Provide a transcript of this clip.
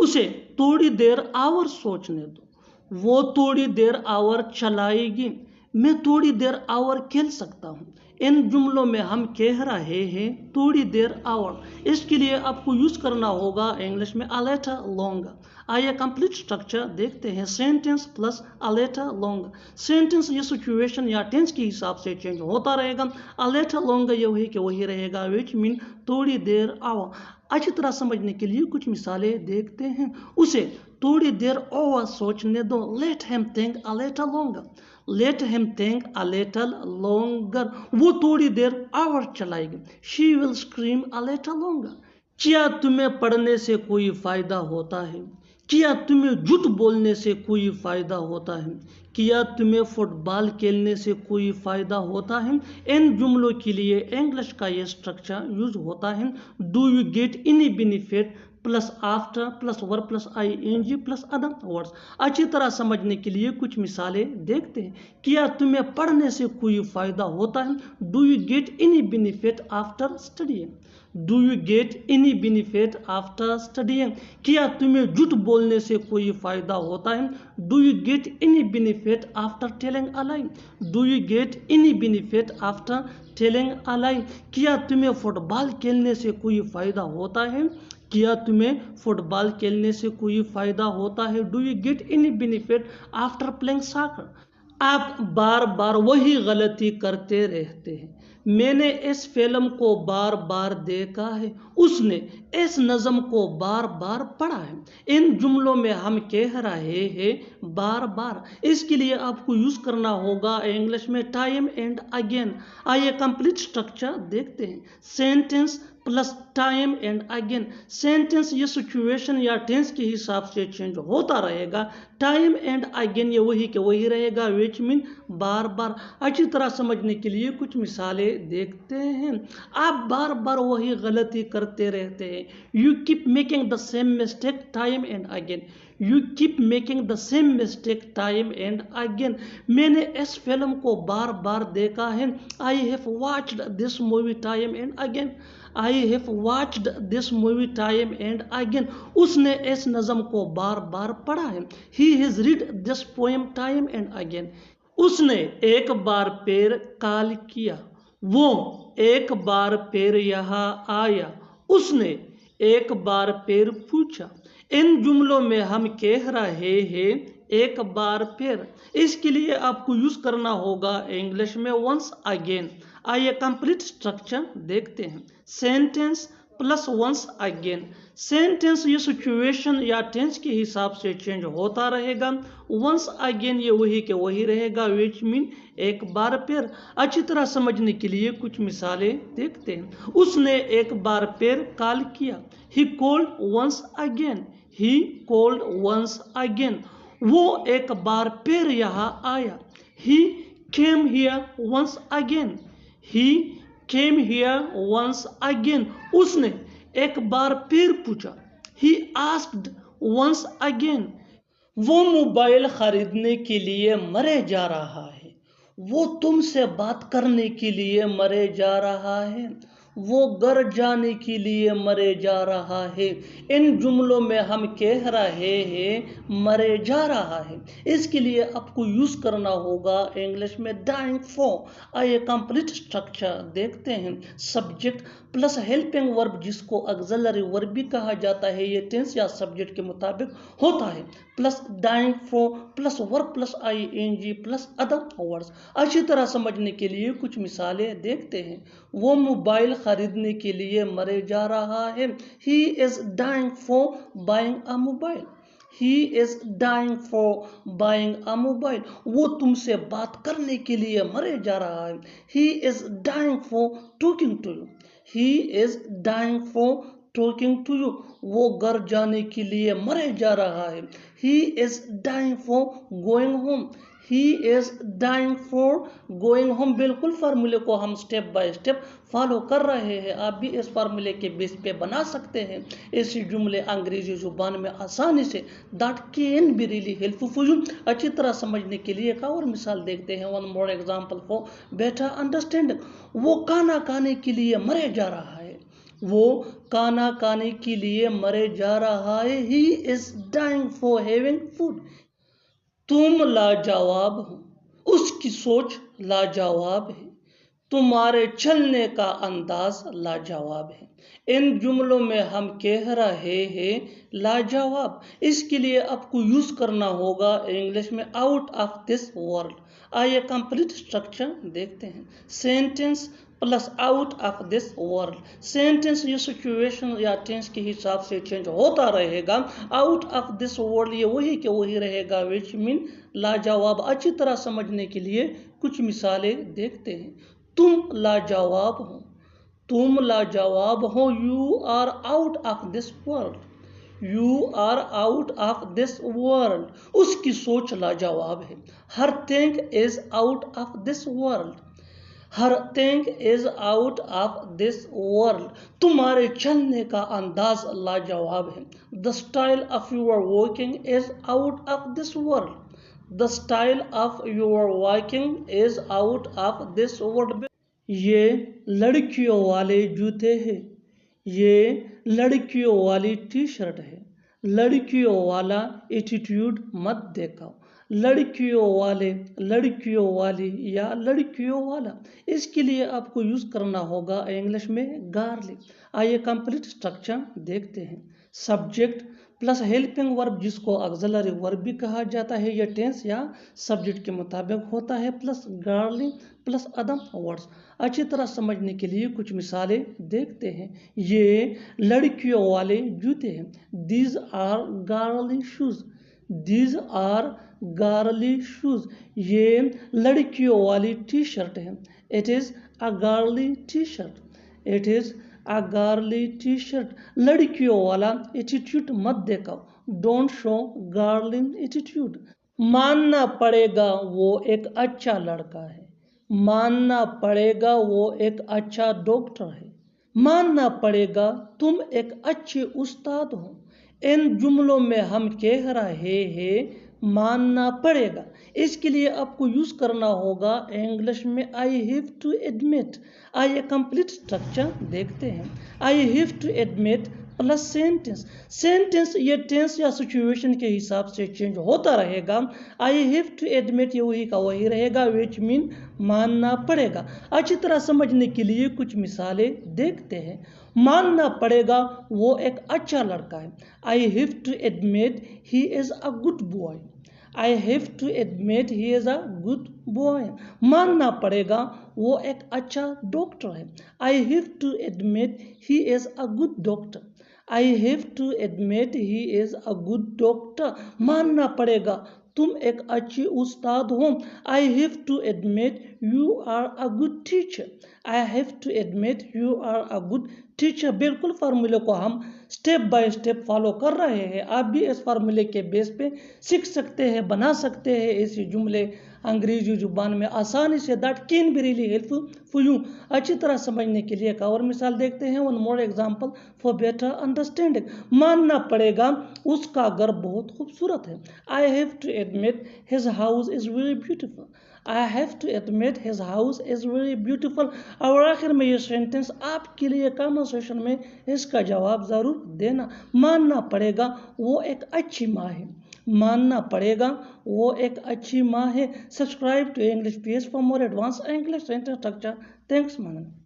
उसे थोड़ी देर और सोचने दो, वो थोड़ी देर और चलाएगी, मैं थोड़ी देर और खेल सकता हूँ। इन जुमलों में हम कह रहे हैं थोड़ी देर और, इसके लिए आपको यूज करना होगा इंग्लिश में a little longer। आइए कंप्लीट स्ट्रक्चर देखते हैं। Sentence plus a little longer। Sentence ये सिचुएशन या टेंस के हिसाब से चेंज होता रहेगा। a little longer ये वही के वही रहेगा, विच मीन थोड़ी देर और। अच्छी तरह समझने के लिए कुछ मिसालें देखते हैं। उसे थोड़ी देर और सोचने दो, let him think a little longer। Let him think a little longer, वो थोड़ी देर और चलाएगी। She will scream a little longer। क्या तुम्हें पढ़ने से कोई फायदा होता है? क्या तुम्हें झूठ बोलने से कोई फायदा होता है? क्या तुम्हें फुटबॉल खेलने से कोई फायदा होता है? इन जुमलों के लिए इंग्लिश का ये स्ट्रक्चर यूज होता है। Do you get any benefit plus after plus verb plus ing plus other words. अच्छी तरह समझने के लिए कुछ मिसालें देखते हैं। क्या तुम्हें पढ़ने से कोई फायदा होता है? Do you get any benefit after studying? Do you get any benefit after studying? क्या तुम्हें झूठ बोलने से कोई फायदा होता है? Do you get any benefit after telling a lie? Do you get any benefit after telling a lie? क्या तुम्हें फुटबॉल खेलने से कोई फायदा होता है? क्या तुम्हें फुटबॉल खेलने से कोई फायदा होता है? Do you get any benefit after playing soccer? आप बार बार वही गलती करते रहते हैं। मैंने इस फिल्म को बार बार देखा है। उसने इस नज़म को बार बार पढ़ा है। इन जुमलों में हम कह रहे हैं बार बार, इसके लिए आपको यूज करना होगा इंग्लिश में टाइम एंड अगेन। आइए कंप्लीट स्ट्रक्चर देखते हैं। Sentence plus time and again. Sentence ये सिचुएशन या टेंस के हिसाब से चेंज होता रहेगा। टाइम एंड अगेन ये वही के वही रहेगा, विच मीन बार बार। अच्छी तरह समझने के लिए कुछ मिसालें देखते हैं। आप बार बार वही गलती करते रहते हैं। You keep making the same mistake time and again. You keep making the same mistake time and again. मैंने इस फिल्म को बार बार देखा है। I have watched this movie time and again. I have watched this movie time and again. उसने इस नज़म को बार बार पढ़ा है। He has read this poem time and again. उसने एक बार फिर कॉल किया। वो एक बार फिर यहाँ आया। उसने एक बार फिर पूछा। इन जुमलों में हम कह रहे हैं एक बार फिर, इसके लिए आपको यूज करना होगा इंग्लिश में वंस अगेन। आइए कंप्लीट स्ट्रक्चर देखते हैं। Sentence plus once again. Sentence ये सिचुएशन या टेंस के हिसाब से चेंज होता रहेगा। वंस अगेन ये वही के वही रहेगा, विच मीन एक बार फिर। अच्छी तरह समझने के लिए कुछ मिसालें देखते हैं। उसने एक बार फिर कॉल किया। He called once again. He called once again. वो एक बार फिर यहाँ आया। He came here once again. He came here once again. उसने एक बार फिर पूछा। He asked once again. वो मोबाइल खरीदने के लिए मरे जा रहा है। वो तुमसे बात करने के लिए मरे जा रहा है। वो घर जाने के लिए मरे जा रहा है। इन जुमलों में हम कह रहे हैं मरे जा रहा है, इसके लिए आपको यूज करना होगा इंग्लिश में डाइंग फॉर। आइए कंप्लीट स्ट्रक्चर देखते हैं। सब्जेक्ट प्लस हेल्पिंग वर्ब, जिसको ऑक्सिलरी वर्ब भी कहा जाता है, ये टेंस या सब्जेक्ट के मुताबिक होता है। Plus dying for plus verb plus ing plus other words. अच्छी तरह समझने के लिए कुछ मिसालें देखते हैं। वो मोबाइल खरीदने के लिए मरे जा रहा है। He is dying for buying a mobile. He is dying for buying a mobile. वो तुमसे बात करने के लिए मरे जा रहा है। He is dying for talking to you. He is dying for talking to you. वो घर जाने के लिए मरे जा रहा है। He is dying for going home. He is dying for going home. बिल्कुल फार्मूले को हम स्टेप बाय स्टेप फॉलो कर रहे हैं। आप भी इस फार्मूले के बेस पे बना सकते हैं ऐसे जुमले अंग्रेजी जुबान में आसानी से। That can be really helpful for you. अच्छी तरह समझने के लिए एक और मिसाल देखते हैं। One more example for better understanding. वो खाना खाने के लिए मरे जा रहा है। वो खाना खाने के लिए मरे जा रहा है। He is dying for having food. तुम लाजवाब हो। उसकी सोच लाजवाब है। तुम्हारे चलने का अंदाज लाजवाब है। इन जुमलों में हम कह रहे हैं लाजवाब। इसके लिए आपको यूज करना होगा इंग्लिश में आउट ऑफ दिस वर्ल्ड। आइए कंप्लीट स्ट्रक्चर देखते हैं। Sentence plus out of this world. Sentence ये सिचुएशन या टेंस के हिसाब से चेंज होता रहेगा। आउट ऑफ दिस वर्ल्ड ये वही के वही रहेगा, विच मीन लाजवाब। अच्छी तरह समझने के लिए कुछ मिसालें देखते हैं। तुम लाजवाब हो। तुम लाजवाब हो। You are out of this world. You are out of this world. उसकी सोच लाजवाब है। हर thing is out of this world. हर thing is out of this world. तुम्हारे चलने का अंदाज लाजवाब है। The style of your walking is out of this world. The style of your walking is out of this world. ये लड़कियों वाले जूते हैं। ये लड़कियों वाली टी शर्ट है। लड़कियों वाला एटीट्यूड मत दिखाओ। लड़कियों वाले, लड़कियों वाली या लड़कियों वाला। इसके लिए आपको यूज करना होगा इंग्लिश में गार्लिक। आइए कंप्लीट स्ट्रक्चर देखते हैं। सब्जेक्ट प्लस हेल्पिंग वर्ब, जिसको ऑक्सिलरी वर्ब भी कहा जाता है, यह टेंस या सब्जेक्ट के मुताबिक होता है, प्लस गार्लिक प्लस अदम वर्ड्स। अच्छी तरह समझने के लिए कुछ मिसालें देखते हैं। ये लड़कियों वाले जूते हैं। These are girly shoes. These are girly shoes. ये लड़कियों वाली टी शर्ट है। It is a girly T shirt. It is a girly T shirt. लड़कियों वाला एटीट्यूड मत दिखाओ। Don't show girling attitude. मानना पड़ेगा वो एक अच्छा लड़का है। मानना पड़ेगा वो एक अच्छा डॉक्टर है। मानना पड़ेगा तुम एक अच्छे उस्ताद हो। इन जुमलों में हम कह रहे हैं मानना पड़ेगा। इसके लिए आपको यूज करना होगा इंग्लिश में आई हैव टू एडमिट। आइए कंप्लीट स्ट्रक्चर देखते हैं। I have to admit plus sentence. Sentence ये टेंस या सिचुएशन के हिसाब से चेंज होता रहेगा। आई हैव टू एडमिट ये वही का वही रहेगा, विच मीन मानना पड़ेगा। अच्छी तरह समझने के लिए कुछ मिसालें देखते हैं। मानना पड़ेगा वो एक अच्छा लड़का है। I have to admit he is a good boy. I have to admit he is a good boy. मानना पड़ेगा वो एक अच्छा डॉक्टर है। I have to admit he is a good doctor. I have to admit he is a good doctor. मानना पड़ेगा तुम एक अच्छी उस्ताद हो। I have to admit you are a good teacher. I have to admit you are a good teacher. बिल्कुल फार्मूले को हम स्टेप बाय स्टेप फॉलो कर रहे हैं। आप भी इस फार्मूले के बेस पे सीख सकते हैं, बना सकते हैं ऐसे जुमले अंग्रेजी जुबान में आसानी से। That can be really helpful for you. अच्छी तरह समझने के लिए एक और मिसाल देखते हैं। One more example for better understanding. मानना पड़ेगा उसका घर बहुत खूबसूरत है। I have to admit his house is very beautiful. I have to admit his house is very beautiful. और आखिर में ये सेंटेंस आपके लिए कमेंट सेक्शन में इसका जवाब जरूर देना। मानना पड़ेगा वो एक अच्छी माँ है। मानना पड़ेगा वो एक अच्छी माँ है। Subscribe to English page for more advance English sentence structure. Thanks मानन।